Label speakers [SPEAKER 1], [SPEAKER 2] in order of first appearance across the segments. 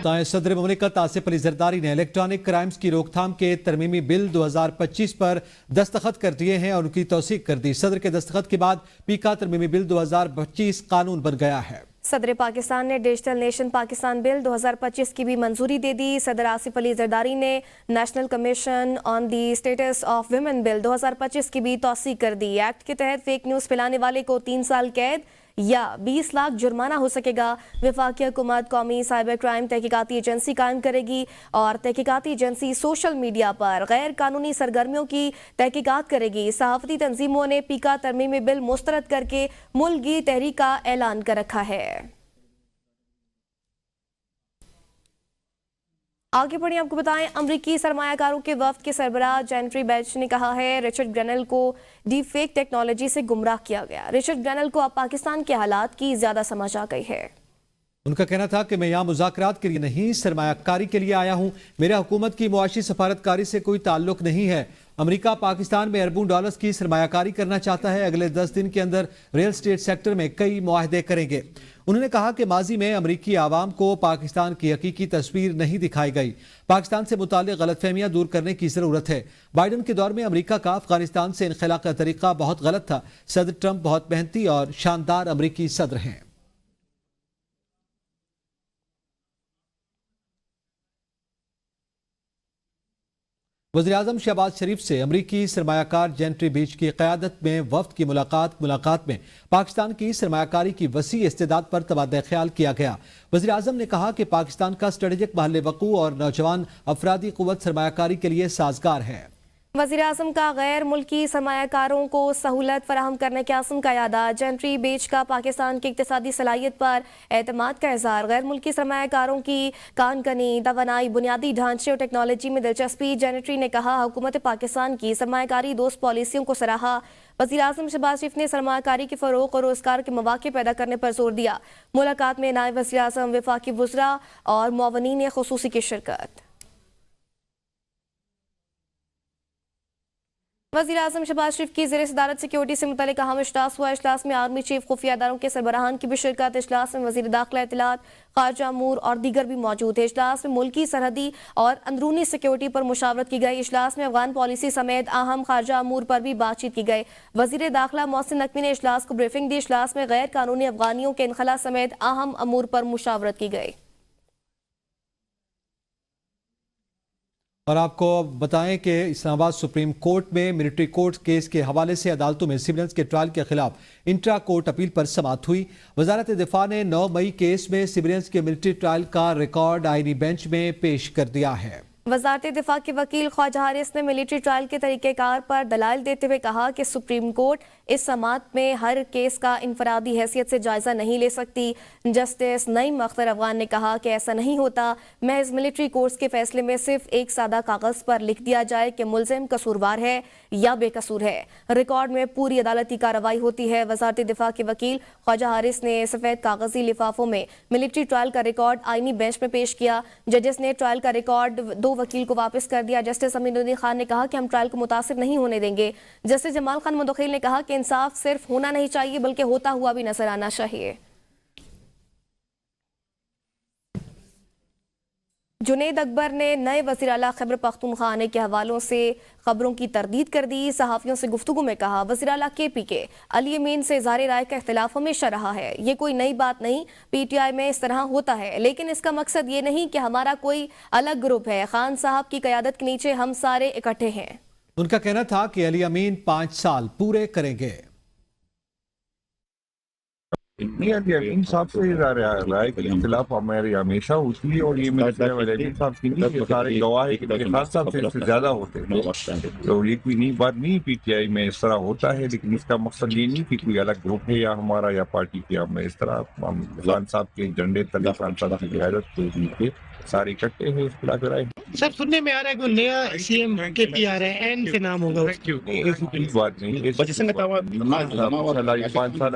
[SPEAKER 1] صدر مملکت آصف علی زرداری نے الیکٹرانک کرائمز کی روک تھام کے ترمیمی بل 2025 پر دستخط کر دیے ہیں اور ان کی توثیق کر دی۔ صدر کے دستخط کے بعد پیکا ترمیمی بل 2025 قانون بن گیا ہے۔
[SPEAKER 2] صدر پاکستان نے ڈیجیٹل نیشن پاکستان بل 2025 کی بھی منظوری دے دی۔ صدر آصف علی زرداری نے national commission on the status of women bill 2025 کی بھی توثیق کر دی۔ ایکٹ کے تحت فیک نیوز پھیلانے والے کو 3 سال قید یا 20 لاکھ جرمانہ ہو سکے گا۔ وفاقی حکومت قومی سائبر کرائم تحقیقاتی ایجنسی قائم کرے گی اور تحقیقاتی ایجنسی سوشل میڈیا پر غیر قانونی سرگرمیوں کی تحقیقات کرے گی۔ صحافتی تنظیموں نے پیکا ترمیمی بل مسترد کر کے ملک گیر تحریک کا اعلان کر رکھا ہے۔ آگے بڑھیں، آپ کو بتائیں امریکی سرمایہ کاروں کے وفد کے سربراہ جینٹری بیچ نے کہا ہے رچرڈ گرینل کو ڈیپ فیک ٹیکنالوجی سے گمراہ کیا گیا۔ رچرڈ گرینل کو اب پاکستان کے حالات کی زیادہ سمجھ آ گئی ہے۔
[SPEAKER 1] ان کا کہنا تھا کہ میں یہاں مذاکرات کے لیے نہیں سرمایہ کاری کے لیے آیا ہوں۔ میرا حکومت کی معاشی سفارتکاری سے کوئی تعلق نہیں ہے۔ امریکہ پاکستان میں اربوں ڈالرز کی سرمایہ کاری کرنا چاہتا ہے۔ اگلے 10 دن کے اندر ریل اسٹیٹ سیکٹر میں کئی معاہدے کریں گے۔ انہوں نے کہا کہ ماضی میں امریکی عوام کو پاکستان کی حقیقی تصویر نہیں دکھائی گئی۔ پاکستان سے متعلق غلط فہمیاں دور کرنے کی ضرورت ہے۔ بائیڈن کے دور میں امریکہ کا افغانستان سے انخلا کا طریقہ بہت غلط تھا۔ صدر ٹرمپ بہت محنتی اور شاندار امریکی صدر ہیں۔ وزیراعظم شہباز شریف سے امریکی سرمایہ کار جینٹری بیچ کی قیادت میں وفد کی ملاقات میں پاکستان کی سرمایہ کاری کی وسیع استعداد پر تبادلہ خیال کیا گیا۔ وزیراعظم نے کہا کہ پاکستان کا اسٹریٹجک محل وقوع اور نوجوان افرادی قوت سرمایہ کاری کے لیے سازگار ہے۔
[SPEAKER 2] وزیراعظم کا غیر ملکی سرمایہ کاروں کو سہولت فراہم کرنے کے عزم کا اعادہ۔ جینٹری بیچ کا پاکستان کی اقتصادی صلاحیت پر اعتماد کا اظہار۔ غیر ملکی سرمایہ کاروں کی کان کنی، توانائی، بنیادی ڈھانچے اور ٹیکنالوجی میں دلچسپی۔ جینٹری نے کہا حکومت پاکستان کی سرمایہ کاری دوست پالیسیوں کو سراہا۔ وزیراعظم شہباز شریف نے سرمایہ کاری کے فروغ اور روزگار کے مواقع پیدا کرنے پر زور دیا۔ ملاقات میں نائب وزیراعظم، وفاقی وزراء اور معاونین خصوصی کی شرکت۔ وزیراعظم شہباز شریف کی زیر صدارت سیکیورٹی سے متعلق اہم اجلاس ہوا۔ اجلاس میں آرمی چیف، خفیہ اداروں کے سربراہان کی بھی شرکت۔ اجلاس میں وزیر داخلہ، اطلاعات، خارجہ امور اور دیگر بھی موجود ہیں۔ اجلاس میں ملکی سرحدی اور اندرونی سیکیورٹی پر مشاورت کی گئی۔ اجلاس میں افغان پالیسی سمیت اہم خارجہ امور پر بھی بات چیت کی گئی۔ وزیر داخلہ محسن نقوی نے اجلاس کو بریفنگ دی۔ اجلاس میں غیر قانونی افغانیوں کے انخلا سمیت اہم امور پر مشاورت کی گئی۔
[SPEAKER 1] اور آپ کو بتائیں کہ اسلام آباد سپریم کورٹ میں ملٹری کورٹ کیس کے حوالے سے عدالتوں میں سویلینس کے ٹرائل کے خلاف انٹرا کورٹ اپیل پر سماعت ہوئی۔ وزارت دفاع نے 9 مئی کیس میں سویلینس کے ملٹری ٹرائل کا ریکارڈ آئینی بینچ میں پیش کر دیا ہے۔
[SPEAKER 2] وزارت دفاع کے وکیل خواجہ حارث نے ملٹری ٹرائل کے طریقہ کار پر دلائل دیتے ہوئے کہا کہ سپریم کورٹ اس سماعت میں ہر کیس کا انفرادی حیثیت سے جائزہ نہیں لے سکتی۔ جسٹس نعیم اختر افغان نے کہا کہ ایسا نہیں ہوتا، محض ملٹری کورٹس کے فیصلے میں صرف ایک سادہ کاغذ پر لکھ دیا جائے کہ ملزم قصوروار ہے یا بے قصور ہے، ریکارڈ میں پوری عدالتی کارروائی ہوتی ہے۔ وزارت دفاع کے وکیل خواجہ حارث نے سفید کاغذی لفافوں میں ملٹری ٹرائل کا ریکارڈ آئینی بینچ میں پیش کیا۔ ججز نے ٹرائل کا ریکارڈ 2 وکیل کو واپس کر دیا۔ جسٹس امین الدین خان نے کہا کہ ہم ٹرائل کو متاثر نہیں ہونے دیں گے۔ جسٹس جمال خان مدخیل نے کہا کہ انصاف صرف ہونا نہیں چاہیے بلکہ ہوتا ہوا بھی نظر آنا چاہیے۔ جنید اکبر نے نئے وزیر اعلیٰ خیبر پختونخوا آنے کے حوالوں سے خبروں کی تردید کر دی۔ صحافیوں سے گفتگو میں کہا وزیر اعلیٰ KP کے علی امین سے اظہار رائے کا اختلاف ہمیشہ رہا ہے، یہ کوئی نئی بات نہیں، PTI میں اس طرح ہوتا ہے، لیکن اس کا مقصد یہ نہیں کہ ہمارا کوئی الگ گروپ ہے، خان صاحب کی قیادت کے نیچے ہم سارے اکٹھے ہیں۔
[SPEAKER 1] ان کا کہنا تھا کہ علی امین 5 سال پورے کریں گے۔
[SPEAKER 3] علی امین صاحب سے اظہار رائے کے اختلاف ہمارے ہمیشہ ہوتی ہے اور یہ میرے علی امین صاحب کی نہیں، سارے گواہ خان صاحب سے زیادہ ہوتے ہیں، تو یہ کوئی نئی بات نہیں۔ PTI میں اس طرح ہوتا ہے، لیکن اس کا مقصد یہ نہیں کہ کوئی الگ گروپ ہے یا ہمارا یا پارٹی کے، ہم اس طرح خان صاحب کے جھنڈے تلے، خان صاحب کی قیادت کے سارے اکٹھے ہیں، اختلاف رائے۔
[SPEAKER 4] سر سننے میں آ رہا ہے کہ نیا CM KP آ رہا ہے، این سے نام ہوگا،
[SPEAKER 3] ایسی کوئی بات نہیں۔ 5 سال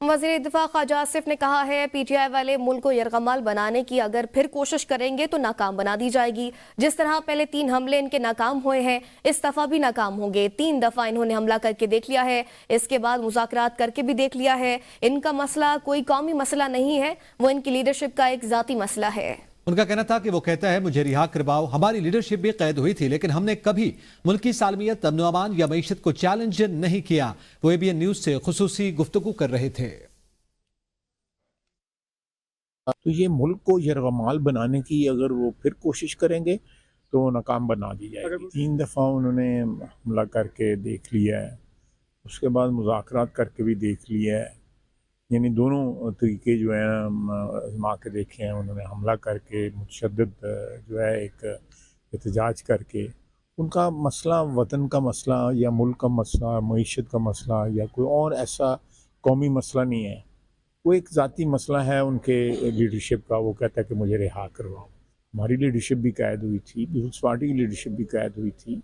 [SPEAKER 2] वज़ीर दिफा ख्वाजा आसिफ ने कहा है पीटीआई वाले मुल्क को यरगमाल बनाने की अगर फिर कोशिश करेंगे तो नाकाम बना दी जाएगी। जिस तरह पहले 3 हमले इनके नाकाम हुए हैं, इस दफा भी नाकाम होंगे। 3 दफा इन्होंने हमला करके देख लिया है, इसके बाद मुज़ाकरात करके भी देख लिया है। इनका मसला कोई कौमी मसला नहीं है, वो इनकी लीडरशिप का एक ज़ाती मसला है।
[SPEAKER 1] उनका कहना था कि वो कहता है मुझे रिहा करवाओ, हमारी लीडरशिप भी कैद हुई थी लेकिन हमने कभी मुल्क की सालमियत, अमन अमान या मईशत को चैलेंज नहीं किया। वो एबीएन न्यूज से खुसूसी गुफ्तगू कर रहे थे।
[SPEAKER 5] तो ये मुल्क को यरगमाल बनाने की अगर वो फिर कोशिश करेंगे तो नाकाम बना दी जाएगी। 3 दफ़ा उन्होंने हमला करके देख लिया है, उसके बाद मुज़ाकरात करके भी देख लिया है, यानी दोनों तरीके जो है आज़मा के देखे हैं। उन्होंने हमला करके मुतशद्दिद जो है एक एहतजाज करके, उनका मसला वतन का मसला या मुल्क का मसला, मईशत का मसला या कोई और ऐसा कौमी मसला नहीं है, वो एक ज़ाती मसला है उनके लीडरशिप का। वो कहता है कि मुझे रिहा करवाओ। हमारी लीडरशिप भी कैद हुई थी, पीपल्स पार्टी की लीडरशिप भी कैद हुई थी,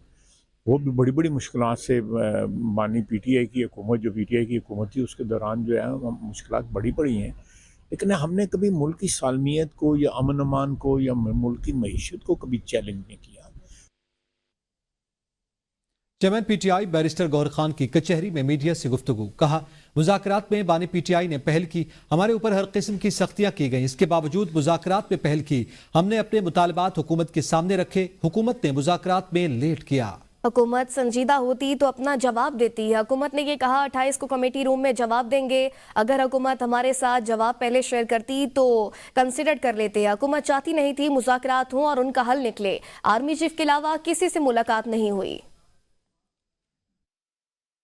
[SPEAKER 5] वो भी बड़ी बड़ी मुश्किलात से मानी। पीटीआई की हुकूमत, जो पीटीआई की हुकूमत थी उसके दौरान जो है मुश्किलात बड़ी पड़ी हैं, लेकिन हमने कभी मुल्क की सालमियत को या अमन अमान को या मुल्क की मईशत को कभी चैलेंज नहीं किया।
[SPEAKER 1] Chairman PTI barrister Gohar Khan की कचहरी में मीडिया से गुफ्तगू। कहा मुज़ाकरात में बानी पीटीआई ने पहल की, हमारे ऊपर हर किस्म की सख्तियां की गई, इसके बावजूद मुज़ाकरात में पहल की। हमने अपने मुतालबात हुकूमत के सामने रखे, हुकूमत ने मुज़ाकरात में लेट किया।
[SPEAKER 2] हुकूमत संजीदा होती तो अपना जवाब देती है। हुकूमत ने ये कहा 28 को कमेटी रूम में जवाब देंगे। अगर हुकूमत हमारे साथ जवाब पहले शेयर करती तो कंसिडर कर लेते। हुकूमत चाहती नहीं थी मुज़ाकरात हों और उनका हल निकले। आर्मी चीफ के अलावा किसी से मुलाकात नहीं हुई।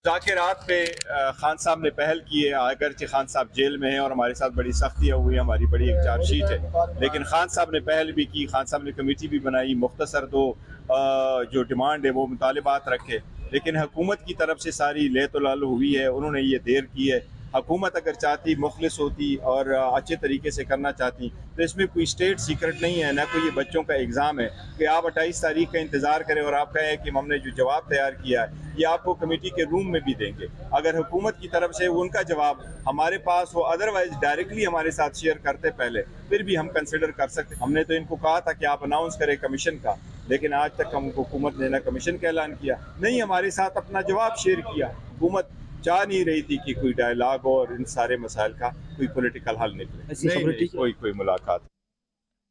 [SPEAKER 6] मुज़ाकरात पे खान साहब ने पहल की है, अगरचे खान साहब जेल में हैं और हमारे साथ बड़ी सख्तियाँ हुई, हमारी बड़ी एक चार्जशीट है, लेकिन खान साहब ने पहल भी की, खान साहब ने कमेटी भी बनाई, मुख्तसर तो जो डिमांड है वो मुतालिबात रखे, लेकिन हुकूमत की तरफ से सारी ले तो लाल हुई है, उन्होंने ये देर की है। हुकूमत अगर चाहती, मुखलिस होती और अच्छे तरीके से करना चाहती तो इसमें कोई स्टेट सीक्रेट नहीं है, ना कोई ये बच्चों का एग्ज़ाम है कि आप 28 तारीख का इंतज़ार करें और आप कहें कि हमने जो जवाब तैयार किया है ये आपको कमेटी के रूम में भी देंगे। अगर हुकूमत की तरफ से उनका जवाब हमारे पास हो, अदरवाइज डायरेक्टली हमारे साथ शेयर करते पहले, फिर भी हम कंसिडर कर सकते। हमने तो इनको कहा था कि आप अनाउंस करें कमीशन का, लेकिन आज तक हम हुकूमत ने ना कमीशन का ऐलान किया, नहीं हमारे साथ अपना जवाब शेयर किया। हुकूमत चाह नहीं रही थी कि कोई डायलॉग और इन सारे मसाइल का कोई पॉलिटिकल हल निकले, नहीं, कोई मुलाकात।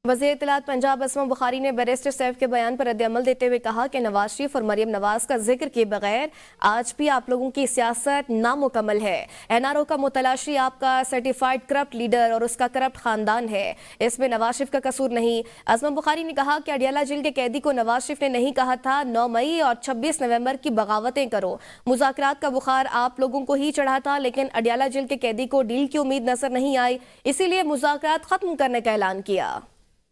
[SPEAKER 2] वज़ीर इत्तलात पंजाब असमा बुखारी ने बैरिस्टर सैफ के बयान पर रद्द-ए-अमल देते हुए कहा कि नवाज शरीफ और मरियम नवाज का जिक्र किए बगैर आज भी आप लोगों की सियासत नामुकम्मल है। एनआरओ का मुतलाशी आपका सर्टिफाइड करप्ट लीडर और उसका करप्ट खानदान है, इसमें नवाज शरीफ का कसूर नहीं। असमा बुखारी ने कहा कि अडियाला जेल के कैदी को नवाज शरीफ ने नहीं कहा था 9 मई और 26 नवंबर की बगावतें करो। मुज़ाकरात का बुखार आप लोगों को ही चढ़ा था, लेकिन अडियाला जेल के कैदी को डील की उम्मीद नजर नहीं आई, इसीलिए मुज़ाकरात खत्म करने का ऐलान किया।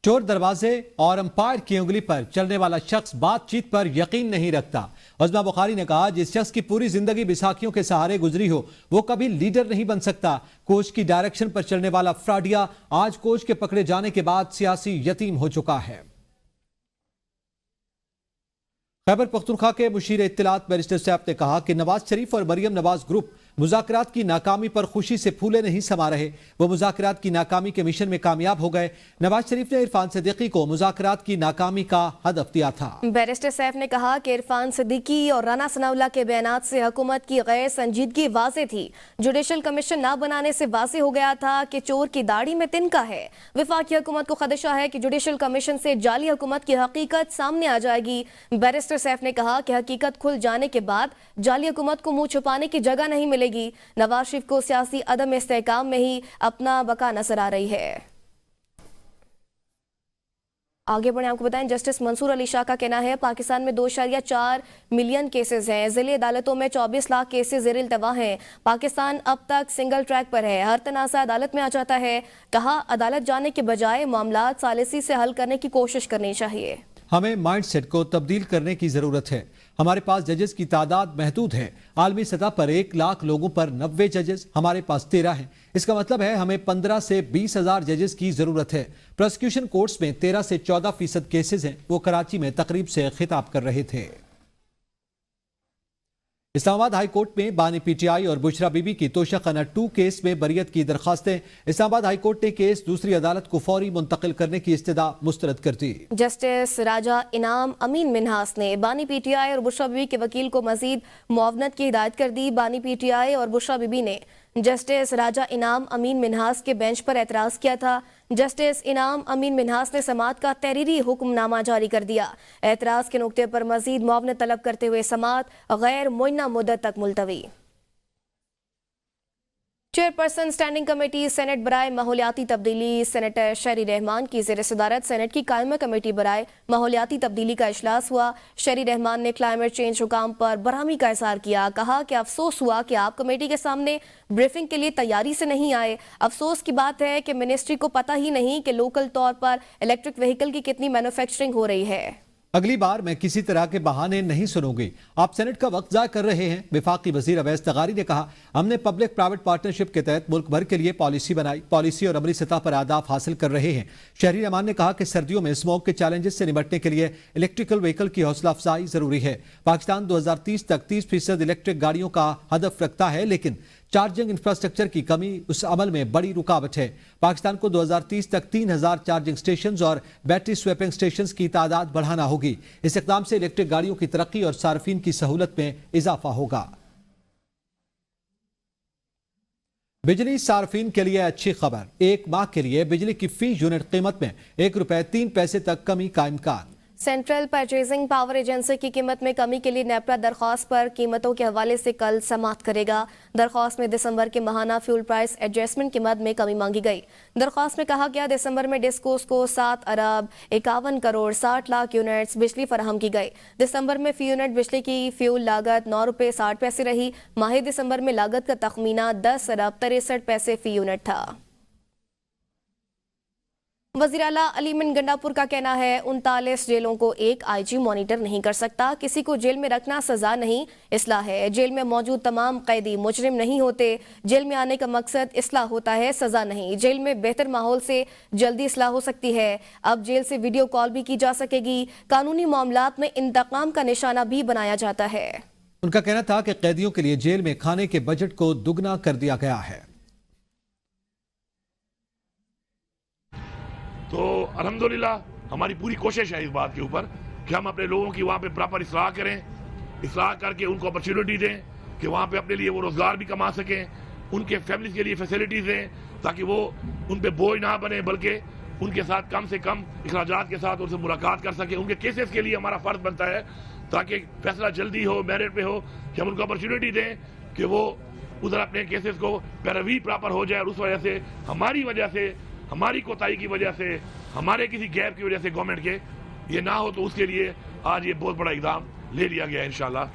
[SPEAKER 1] चोर दरवाजे और अंपायर की उंगली पर चलने वाला शख्स बातचीत पर यकीन नहीं रखता। अज़मा बुखारी ने कहा जिस शख्स की पूरी जिंदगी बैसाखियों के सहारे गुजरी हो वो कभी लीडर नहीं बन सकता। कोच की डायरेक्शन पर चलने वाला फ्राडिया आज कोच के पकड़े जाने के बाद सियासी यतीम हो चुका है। खैबर पख्तूनख्वा के मुशीर इत्तलात बैरिस्टर सैफ ने कहा कि नवाज शरीफ और मरियम नवाज ग्रुप मुज़ाकरात की नाकामी पर खुशी से फूले नहीं समा रहे, वो मुज़ाकरात की नाकामी के मिशन में कामयाब हो गए। नवाज शरीफ ने इरफान सिद्दीकी को मुज़ाकरात की नाकामी का हदफ दिया था।
[SPEAKER 2] बैरिस्टर सैफ ने कहा कि इरफान सिद्दीकी और राना सनाउल्लाह के बयानात से हुकूमत की गैर संजीदगी वाज़े थी। जुडिशल कमीशन ना बनाने से वाज़े हो गया था कि चोर की दाढ़ी में तिनका है। वफाकी हुकूमत को खदशा है कि जुडिशल कमीशन से जाली हुकूमत की हकीकत सामने आ जाएगी। बैरिस्टर सैफ ने कहा कि हकीकत खुल जाने के बाद जाली हुकूमत को मुंह छुपाने की जगह नहीं मिलेगी। नवाज शरीफ को सियासी अदम इस्तेहकाम में ही अपना बका नजर आ रही है। आगे बढ़े आपको बताएं, जस्टिस मंसूर अली शाह का कहना है पाकिस्तान में 2.4 मिलियन केसेस हैं, ज़िले अदालतों में 24 लाख केसेस ज़ेर इल्तवा हैं। पाकिस्तान अब तक सिंगल ट्रैक पर है, हर तनाज़ा अदालत में आ जाता है। कहा अदालत जाने के बजाय मामला सालिसी से हल करने की कोशिश करनी चाहिए।
[SPEAKER 1] हमें माइंडसेट को तब्दील करने की जरूरत है। हमारे पास जजेस की तादाद महदूद है। आलमी सतह पर 1 लाख लोगों पर 90 जजेस, हमारे पास 13 हैं। इसका मतलब है हमें 15 से 20 हजार जजेस की जरूरत है। प्रोसिक्यूशन कोर्ट्स में 13 से 14% केसेस हैं। वो कराची में तकरीब से खिताब कर रहे थे। اسلام آباد ہائی کورٹ میں بانی پی ٹی آئی اور بشرا بی بی کی توشہ خانہ 2 کیس میں بریت کی درخواستیں. اسلام آباد ہائی کورٹ نے کیس دوسری عدالت کو فوری منتقل کرنے کی استدعا مسترد کر دی.
[SPEAKER 2] جسٹس راجہ انعام امین منہاس نے بانی پی ٹی آئی اور بشرا بی بی کے وکیل کو مزید معاونت کی ہدایت کر دی. بانی پی ٹی آئی اور بشرا بی بی نے جسٹس راجہ انعام امین منہاس کے بینچ پر اعتراض کیا تھا. جسٹس انعام امین منہاس نے سماعت کا تحریری حکم نامہ جاری کر دیا. اعتراض کے نقطے پر مزید معاونت طلب کرتے ہوئے سماعت غیر معینہ مدت تک ملتوی. چیئرپرسن اسٹینڈنگ کمیٹی سینٹ برائے ماحولیاتی تبدیلی سینیٹر شہری رحمان کی زیر صدارت سینٹ کی قائمہ کمیٹی برائے ماحولیاتی تبدیلی کا اجلاس ہوا. شہری رحمان نے کلائمیٹ چینج حکام پر برہمی کا اظہار کیا. کہا کہ افسوس ہوا کہ آپ کمیٹی کے سامنے بریفنگ کے لیے تیاری سے نہیں آئے. افسوس کی بات ہے کہ منسٹری کو پتہ ہی نہیں کہ لوکل طور پر الیکٹرک وہیکل کی کتنی مینوفیکچرنگ ہو رہی ہے.
[SPEAKER 1] اگلی بار میں کسی طرح کے بہانے نہیں سنوں گی. آپ سینٹ کا وقت ضائع کر رہے ہیں. وفاقی وزیر اویس تغاری نے کہا ہم نے پبلک پرائیویٹ پارٹنرشپ کے تحت ملک بھر کے لیے پالیسی بنائی. پالیسی اور عملی سطح پر اہداف حاصل کر رہے ہیں. شہری رحمان نے کہا کہ سردیوں میں اسموگ کے چیلنجز سے نمٹنے کے لیے الیکٹریکل وہیکل کی حوصلہ افزائی ضروری ہے. پاکستان 2030 تک 30% الیکٹرک گاڑیوں کا ہدف رکھتا ہے لیکن چارجنگ انفراسٹرکچر کی کمی اس عمل میں بڑی رکاوٹ ہے. پاکستان کو 2030 تک 3000 چارجنگ سٹیشنز اور بیٹری سویپنگ سٹیشنز کی تعداد بڑھانا ہوگی. اس اقدام سے الیکٹرک گاڑیوں کی ترقی اور صارفین کی سہولت میں اضافہ ہوگا. بجلی صارفین کے لیے اچھی خبر. 1 ماہ کے لیے بجلی کی فی یونٹ قیمت میں 1 روپے 3 پیسے تک کمی کا امکان.
[SPEAKER 2] سینٹرل پرچیزنگ پاور ایجنسی کی قیمت میں کمی کے لیے نیپرا درخواست پر قیمتوں کے حوالے سے کل سماعت کرے گا. درخواست میں دسمبر کے ماہانہ فیول پرائس ایڈجسٹمنٹ کی مد میں کمی مانگی گئی. درخواست میں کہا گیا دسمبر میں ڈسکوز کو 7 ارب 51 کروڑ 60 لاکھ یونٹس بجلی فراہم کی گئی. دسمبر میں فی یونٹ بجلی کی فیول لاگت 9 روپے 60 پیسے رہی. ماہ دسمبر میں لاگت کا تخمینہ 10 ارب 63 پیسے فی یونٹ تھا. وزیر اعلیٰ علیمن گنڈاپور کا کہنا ہے 39 جیلوں کو ایک آئی جی مانیٹر نہیں کر سکتا. کسی کو جیل میں رکھنا سزا نہیں اصلاح ہے. جیل میں موجود تمام قیدی مجرم نہیں ہوتے. جیل میں آنے کا مقصد اصلاح ہوتا ہے سزا نہیں. جیل میں بہتر ماحول سے جلدی اصلاح ہو سکتی ہے. اب جیل سے ویڈیو کال بھی کی جا سکے گی. قانونی معاملات میں انتقام کا نشانہ بھی بنایا جاتا ہے.
[SPEAKER 1] ان کا کہنا تھا کہ قیدیوں کے لیے جیل میں کھانے کے بجٹ کو دگنا کر دیا گیا ہے.
[SPEAKER 7] تو الحمدللہ ہماری پوری کوشش ہے اس بات کے اوپر کہ ہم اپنے لوگوں کی وہاں پہ پراپر اصلاح کریں, اصلاح کر کے ان کو اپرچونٹی دیں کہ وہاں پہ اپنے لیے وہ روزگار بھی کما سکیں, ان کے فیملیز کے لیے فیسلٹیز دیں تاکہ وہ ان پہ بوجھ نہ بنے بلکہ ان کے ساتھ کم سے کم اخراجات کے ساتھ ان سے ملاقات کر سکیں. ان کے کیسز کے لیے ہمارا فرض بنتا ہے تاکہ فیصلہ جلدی ہو, میرٹ پہ ہو, کہ ہم ان کو اپرچونٹی دیں کہ وہ ادھر اپنے کیسز کو پیروی پراپر ہو جائے. اور اس وجہ سے ہماری کوتاہی کی وجہ سے ہمارے کسی گیپ کی وجہ سے گورنمنٹ کے یہ نہ ہو, تو اس کے لیے آج یہ بہت بڑا اقدام لے لیا گیا ہے انشاءاللہ.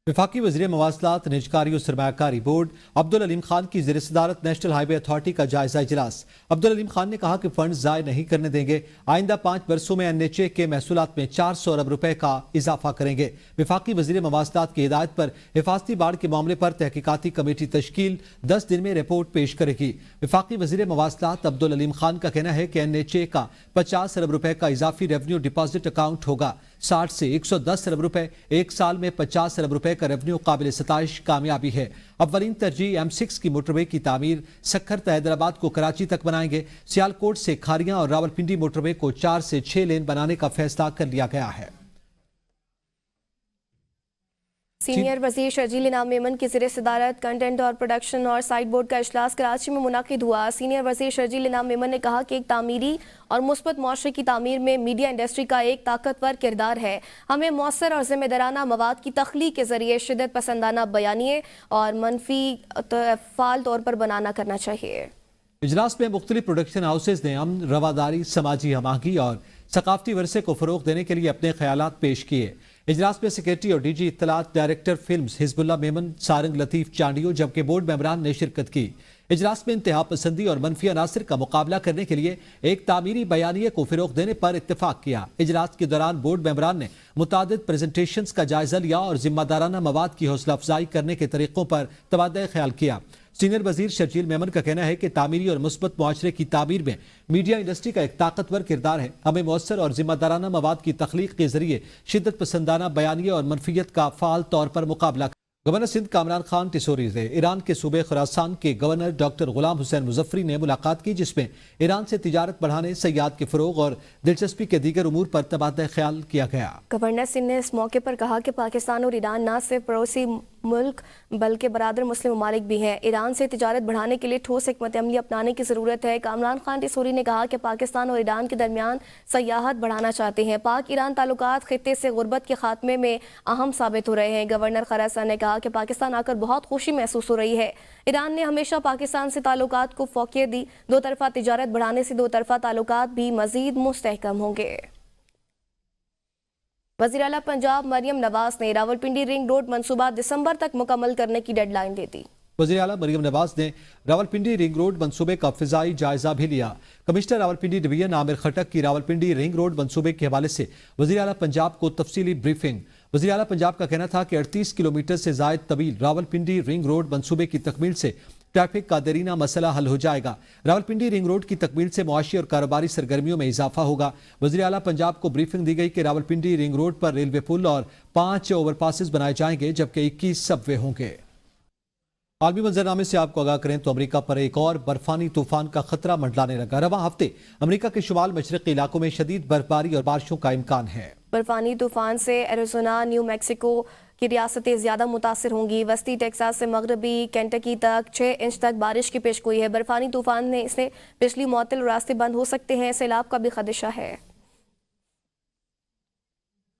[SPEAKER 1] وفاقی وزیر مواصلات نجکاری و سرمایہ کاری بورڈ عبدالعلیم خان کی زیر صدارت نیشنل ہائی وے اتھارٹی کا جائزہ اجلاس. عبدالعلیم خان نے کہا کہ فنڈ ضائع نہیں کرنے دیں گے. آئندہ 5 برسوں میں NHA کے محصولات میں 400 ارب روپے کا اضافہ کریں گے. وفاقی وزیر مواصلات کی ہدایت پر حفاظتی باڑ کے معاملے پر تحقیقاتی کمیٹی تشکیل 10 دن میں رپورٹ پیش کرے گی. وفاقی وزیر مواصلات عبدالعلیم خان کا کہنا ہے کہ NHA کا 50 ارب روپے کا اضافی ریونیو ڈپازٹ اکاؤنٹ ہوگا. 60 سے 110 ارب روپے, 1 سال میں 50 ارب روپے کا ریونیو قابل ستائش کامیابی ہے. اولین ترجیح M6 کی موٹر وے کی تعمیر. سکھر حیدرآباد کو کراچی تک بنائیں گے. سیالکوٹ سے کھاریاں اور راولپنڈی موٹر وے کو 4 سے 6 لین بنانے کا فیصلہ کر لیا گیا ہے.
[SPEAKER 2] سینئر وزیر شرجیل انعام میمن کی زیر صدارت کنٹینٹ اور پروڈکشن اور سائٹ بورڈ کا اجلاس کراچی میں منعقد ہوا. سینئر وزیر شرجیل انعام میمن نے کہا کہ ایک تعمیری اور مثبت معاشرے کی تعمیر میں میڈیا انڈسٹری کا ایک طاقتور کردار ہے. ہمیں مؤثر اور ذمہ دارانہ مواد کی تخلیق کے ذریعے شدت پسندانہ بیانیے اور منفی فعال طور پر بنانا کرنا چاہیے.
[SPEAKER 1] اجلاس میں مختلف پروڈکشن ہاؤسز نے امن, رواداری, سماجی ہم آہنگی اور ثقافتی ورثے کو فروغ دینے کے لیے اپنے خیالات پیش کیے. اجلاس میں سیکریٹری اور DG اطلاعات ڈائریکٹر فلمز حزب اللہ میمن, سارنگ لطیف چانڈیو جبکہ بورڈ ممبران نے شرکت کی. اجلاس میں انتہا پسندی اور منفی عناصر کا مقابلہ کرنے کے لیے ایک تعمیری بیانیے کو فروغ دینے پر اتفاق کیا. اجلاس کے دوران بورڈ ممبران نے متعدد پریزنٹیشنز کا جائزہ لیا اور ذمہ دارانہ مواد کی حوصلہ افزائی کرنے کے طریقوں پر تبادلہ خیال کیا. सीनियर वजीर शर्जील मेमन का कहना है कि तामीरी और मुस्बत मुआशरे की तामीर में मीडिया इंडस्ट्री का एक ताकतवर किरदार है। हमें मौसर और जिम्मेदाराना मवाद की तख्लीक के जरिए शिद्दत पसंदाना बयानिया और मनफियत का फाल तौर पर मुकाबला। गवर्नर सिंध कामरान खान टिसोरी से ईरान के सूबे खुरासान के गवर्नर डॉक्टर गुलाम हुसैन मुजफ्फरी ने मुलाकात की, जिसमें ईरान से तिजारत बढ़ाने, सयाहत के फरोग और दिलचस्पी के दीगर उमूर पर तबादला ख्याल किया गया।
[SPEAKER 2] गवर्नर सिंह ने इस मौके पर कहा कि पाकिस्तान और ईरान न सिर्फ पड़ोसी मुल्क बल्कि बरादर मुस्लिम ममालिक भी हैं। ईरान से तिजारत बढ़ाने के लिए ठोस हिकमत अमली अपनाने की ज़रूरत है। कामरान खान टिसोरी ने कहा कि पाकिस्तान और ईरान के दरमियान सयाहत बढ़ाना चाहते हैं। पाक ईरान ताल्लुकात खित्ते से गुर्बत के खात्मे में अहम साबित हो रहे हैं। गवर्नर खरासान ने कहा कि पाकिस्तान आकर बहुत खुशी महसूस हो रही है। ईरान ने हमेशा पाकिस्तान से ताल्लुकात को फौकियत दी। दो तरफा तिजारत बढ़ाने से दो तरफा ताल्लुकात भी मजीद मुस्तहकम होंगे। वज़ीर आला पंजाब मरियम नवाज ने रावलपिंडी रिंग रोड मंसूबा दिसंबर तक मुकम्मल करने की डेडलाइन दे दी।
[SPEAKER 1] वज़ीर आला मरियम नवाज ने रावलपिंडी रिंग रोड मंसूबे का फिजाई जायजा भी लिया। कमिश्नर रावलपिंडी डिवीजन आमिर खटक की रावलपिंडी रिंग रोड मंसूबे के हवाले से वज़ीर आला पंजाब को तफसीली ब्रीफिंग। वज़ीर आला पंजाब का कहना था कि 38 किलोमीटर से जायद तवील रावलपिंडी रिंग रोड मंसूबे की तकमील से ट्रैफिक का देरीना मसला हल हो जाएगा। रावलपिंडी रिंग रोड की तकमील से मुआशी और कारोबारी सरगर्मियों में इजाफा होगा। वज़ीर आला पंजाब को ब्रीफिंग दी गई कि रावलपिंडी रिंग रोड पर रेलवे पुल और 5 ओवरपासेस बनाए जाएंगे, जबकि 21 सबवे होंगे। आलमी मंजरनामे से आपको आगाह करें तो अमेरिका पर एक और बर्फानी तूफान का खतरा मंडलाने लगा। रवां हफ्ते अमेरिका के शुमाल मशरक़ी इलाकों में शदीद बर्फबारी और बारिशों का इम्कान है।
[SPEAKER 2] बर्फानी तूफान से एरिज़ोना, न्यू मैक्सिको की रियासतें ज्यादा मुतासिर होंगी। वस्ती टेक्सास से मगरबी केंटकी तक 6 इंच तक बारिश की पेशगोई है। बर्फानी तूफान से बिजली मुअत्तल, रास्ते बंद हो सकते हैं। सैलाब का भी खदशा है।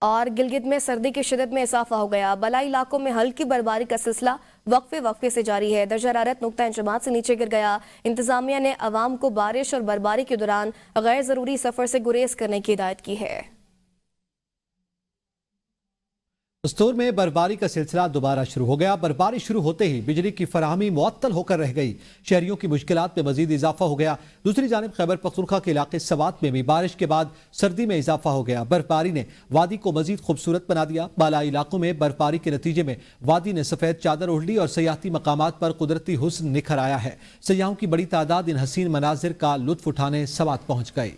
[SPEAKER 2] और गिलगित में सर्दी की शिदत में इजाफा हो गया। बलाई इलाकों में हल्की बर्फबारी का सिलसिला वक्फे से जारी है। दर्जा हरारत नुक्ता इंजमात से नीचे गिर गया। इंतजामिया ने अवाम को बारिश और बर्फबारी के दौरान गैर जरूरी सफर से गुरेज करने की हिदायत की है।
[SPEAKER 1] दस्तूर में बर्फबारी का सिलसिला दोबारा शुरू हो गया। बर्फबारी शुरू होते ही बिजली की फराहमी मुअत्तल होकर रह गई। शहरियों की मुश्किलात में मजीद इजाफा हो गया। दूसरी जानिब खैबर पख्तूनख्वा के इलाके सवात में भी बारिश के बाद सर्दी में इजाफा हो गया। बर्फबारी ने वादी को मजीद खूबसूरत बना दिया। बालाई इलाकों में बर्फबारी के नतीजे में वादी ने सफेद चादर ओढ़ ली और सयाहती मकामात पर कुदरती हुस्न निखर आया है। सयाहों की बड़ी तादाद इन हसीन मनाजिर का लुत्फ उठाने सवात पहुंच गई।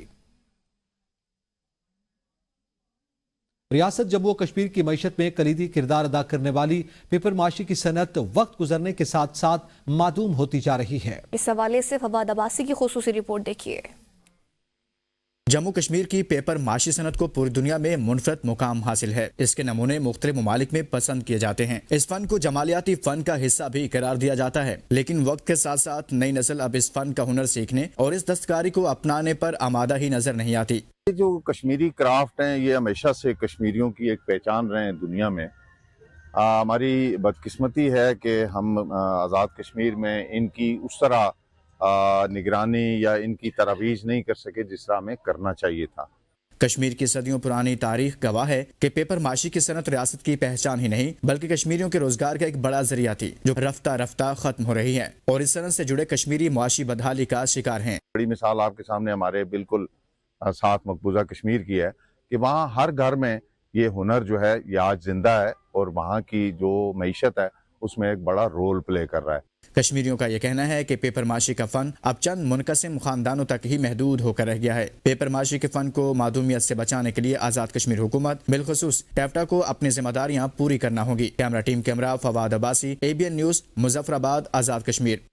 [SPEAKER 1] रियासत जम्मू और कश्मीर की मईशत में कलीदी किरदार अदा करने वाली पेपर माशी की सनत वक्त गुजरने के साथ साथ मादूम होती जा रही है।
[SPEAKER 2] इस हवाले से फवाद अब्बासी की खुसूसी रिपोर्ट देखिए।
[SPEAKER 8] जम्मू कश्मीर की पेपर माशी सनत को पूरी दुनिया में मुनफरद मुकाम हासिल है। इसके नमूने मुख्तलिफ ममालिक में पसंद किए जाते हैं। इस फन को जमालियाती फन का हिस्सा भी करार दिया जाता है, लेकिन वक्त के साथ साथ नई नस्ल अब इस फन का हुनर सीखने और इस दस्तकारी को अपनाने पर आमादा ही नजर नहीं आती।
[SPEAKER 3] जो कश्मीरी क्राफ्ट हैं ये हमेशा से कश्मीरियों की एक पहचान रहे हैं दुनिया में। हमारी बदकिस्मती है कि हम आज़ाद कश्मीर में इनकी उस तरह निगरानी या इनकी तरवीज नहीं कर सके जिस तरह हमें करना चाहिए था।
[SPEAKER 8] कश्मीर की सदियों पुरानी तारीख गवाह है कि पेपर माशी की सनत रियासत की पहचान ही नहीं बल्कि कश्मीरियों के रोजगार का एक बड़ा जरिया थी, जो रफ्ता रफ्ता खत्म हो रही है और इस सनत से जुड़े कश्मीरी मुआशी बदहाली का शिकार हैं।
[SPEAKER 3] बड़ी मिसाल आपके सामने हमारे बिल्कुल साथ मकबूजा कश्मीर की है कि वहाँ हर घर में ये हुनर जो है ये आज जिंदा है और वहाँ की जो मईशत है उसमें एक बड़ा रोल प्ले कर रहा है।
[SPEAKER 8] कश्मीरियों का यह कहना है कि पेपर माशी का फन अब चंद मुनकसिम खानदानों तक ही महदूद होकर रह गया है। पेपर माशी के फन को मादूमियत से बचाने के लिए आजाद कश्मीर हुकूमत बिलखुसूस टैफ्टा को अपनी जिम्मेदारियां पूरी करना होगी। Camera team camera Fawad Abbasi, ABN news, Muzaffarabad, Azad Kashmir.